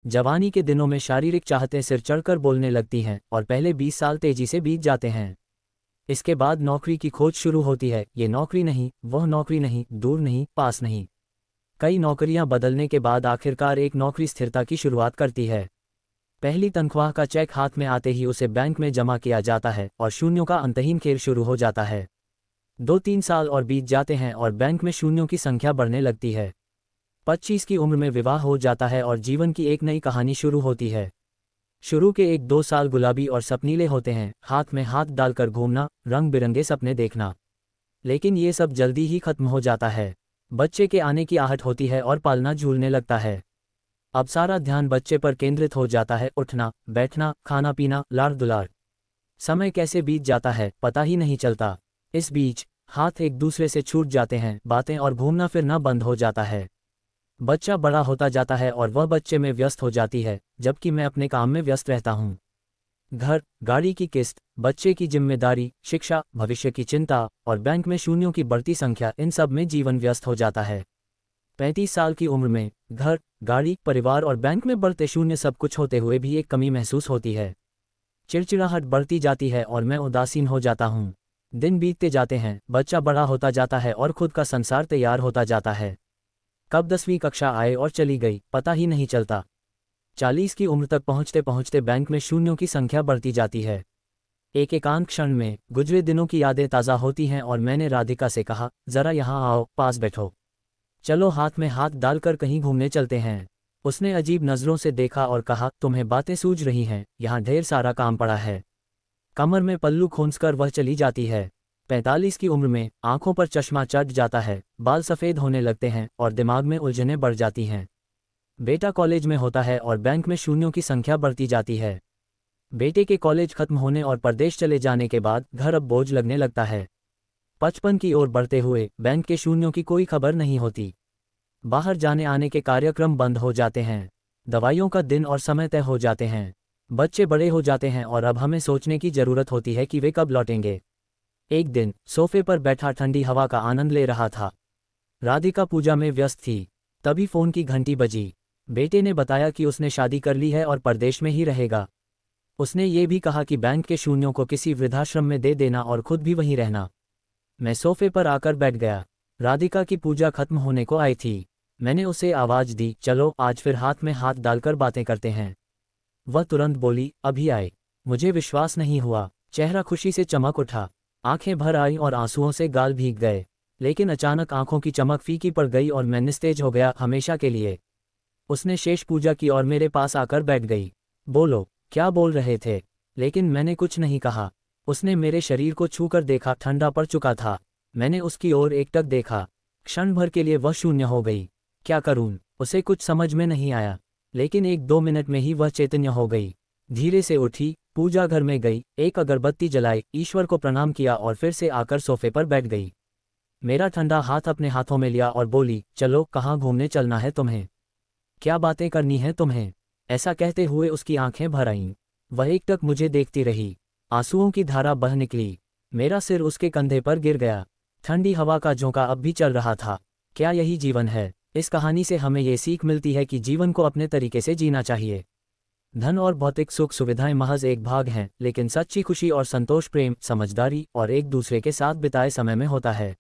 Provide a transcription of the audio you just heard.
जवानी के दिनों में शारीरिक चाहतें सिर चढ़कर बोलने लगती हैं और पहले 20 साल तेजी से बीत जाते हैं। इसके बाद नौकरी की खोज शुरू होती है, ये नौकरी नहीं, वह नौकरी नहीं, दूर नहीं, पास नहीं। कई नौकरियां बदलने के बाद आखिरकार एक नौकरी स्थिरता की शुरुआत करती है। पहली तनख्वाह का चेक हाथ में आते ही उसे बैंक में जमा किया जाता है और शून्यों का अंतहीन खेल शुरू हो जाता है। 2-3 साल और बीत जाते हैं और बैंक में शून्यों की संख्या बढ़ने लगती है। 25 की उम्र में विवाह हो जाता है और जीवन की एक नई कहानी शुरू होती है। शुरू के 1-2 साल गुलाबी और सपनीले होते हैं, हाथ में हाथ डालकर घूमना, रंग बिरंगे सपने देखना। लेकिन ये सब जल्दी ही खत्म हो जाता है। बच्चे के आने की आहट होती है और पालना झूलने लगता है। अब सारा ध्यान बच्चे पर केंद्रित हो जाता है, उठना, बैठना, खाना पीना, लाड़ दुलार। समय कैसे बीत जाता है पता ही नहीं चलता। इस बीच हाथ एक दूसरे से छूट जाते हैं, बातें और घूमना फिरना बंद हो जाता है। बच्चा बड़ा होता जाता है और वह बच्चे में व्यस्त हो जाती है, जबकि मैं अपने काम में व्यस्त रहता हूँ। घर, गाड़ी की किस्त, बच्चे की जिम्मेदारी, शिक्षा, भविष्य की चिंता और बैंक में शून्यों की बढ़ती संख्या, इन सब में जीवन व्यस्त हो जाता है। 35 साल की उम्र में घर, गाड़ी, परिवार और बैंक में बढ़ते शून्य सब कुछ होते हुए भी एक कमी महसूस होती है। चिड़चिड़ाहट बढ़ती जाती है और मैं उदासीन हो जाता हूँ। दिन बीतते जाते हैं, बच्चा बड़ा होता जाता है और खुद का संसार तैयार होता जाता है। कब 10वीं कक्षा आए और चली गई पता ही नहीं चलता। 40 की उम्र तक पहुंचते पहुंचते बैंक में शून्यों की संख्या बढ़ती जाती है। एक एकांत क्षण में गुजरे दिनों की यादें ताज़ा होती हैं और मैंने राधिका से कहा, जरा यहाँ आओ, पास बैठो। चलो हाथ में हाथ डालकर कहीं घूमने चलते हैं। उसने अजीब नज़रों से देखा और कहा, तुम्हें बातें सूझ रही हैं, यहाँ ढेर सारा काम पड़ा है। कमर में पल्लू खोंचकर वह चली जाती है। 45 की उम्र में आंखों पर चश्मा चढ़ जाता है, बाल सफ़ेद होने लगते हैं और दिमाग में उलझनें बढ़ जाती हैं। बेटा कॉलेज में होता है और बैंक में शून्यों की संख्या बढ़ती जाती है। बेटे के कॉलेज खत्म होने और परदेश चले जाने के बाद घर अब बोझ लगने लगता है। 55 की ओर बढ़ते हुए बैंक के शून्यों की कोई खबर नहीं होती। बाहर जाने आने के कार्यक्रम बंद हो जाते हैं। दवाइयों का दिन और समय तय हो जाते हैं। बच्चे बड़े हो जाते हैं और अब हमें सोचने की ज़रूरत होती है कि वे कब लौटेंगे। एक दिन सोफे पर बैठा ठंडी हवा का आनंद ले रहा था। राधिका पूजा में व्यस्त थी। तभी फ़ोन की घंटी बजी। बेटे ने बताया कि उसने शादी कर ली है और परदेश में ही रहेगा। उसने ये भी कहा कि बैंक के शून्यों को किसी वृद्धाश्रम में दे देना और खुद भी वहीं रहना। मैं सोफे पर आकर बैठ गया। राधिका की पूजा खत्म होने को आई थी। मैंने उसे आवाज़ दी, चलो आज फिर हाथ में हाथ डालकर बातें करते हैं। वह तुरंत बोली, अभी आए। मुझे विश्वास नहीं हुआ। चेहरा खुशी से चमक उठा, आंखें भर आई और आंसुओं से गाल भीग गए। लेकिन अचानक आंखों की चमक फीकी पड़ गई और मैं निस्तेज हो गया, हमेशा के लिए। उसने शेष पूजा की और मेरे पास आकर बैठ गई। बोलो, क्या बोल रहे थे? लेकिन मैंने कुछ नहीं कहा। उसने मेरे शरीर को छूकर देखा, ठंडा पड़ चुका था। मैंने उसकी ओर एकटक देखा। क्षण भर के लिए वह शून्य हो गई। क्या करूं? उसे कुछ समझ में नहीं आया। लेकिन 1-2 मिनट में ही वह चैतन्य हो गई। धीरे से उठी, पूजा घर में गई, एक अगरबत्ती जलाई, ईश्वर को प्रणाम किया और फिर से आकर सोफे पर बैठ गई। मेरा ठंडा हाथ अपने हाथों में लिया और बोली, चलो, कहाँ घूमने चलना है तुम्हें? क्या बातें करनी है तुम्हें? ऐसा कहते हुए उसकी आंखें भर आईं। वह एकटक मुझे देखती रही। आंसुओं की धारा बह निकली। मेरा सिर उसके कंधे पर गिर गया। ठंडी हवा का झोंका अब भी चल रहा था। क्या यही जीवन है? इस कहानी से हमें ये सीख मिलती है कि जीवन को अपने तरीके से जीना चाहिए। धन और भौतिक सुख सुविधाएं महज एक भाग हैं, लेकिन सच्ची खुशी और संतोष प्रेम, समझदारी और एक दूसरे के साथ बिताए समय में होता है।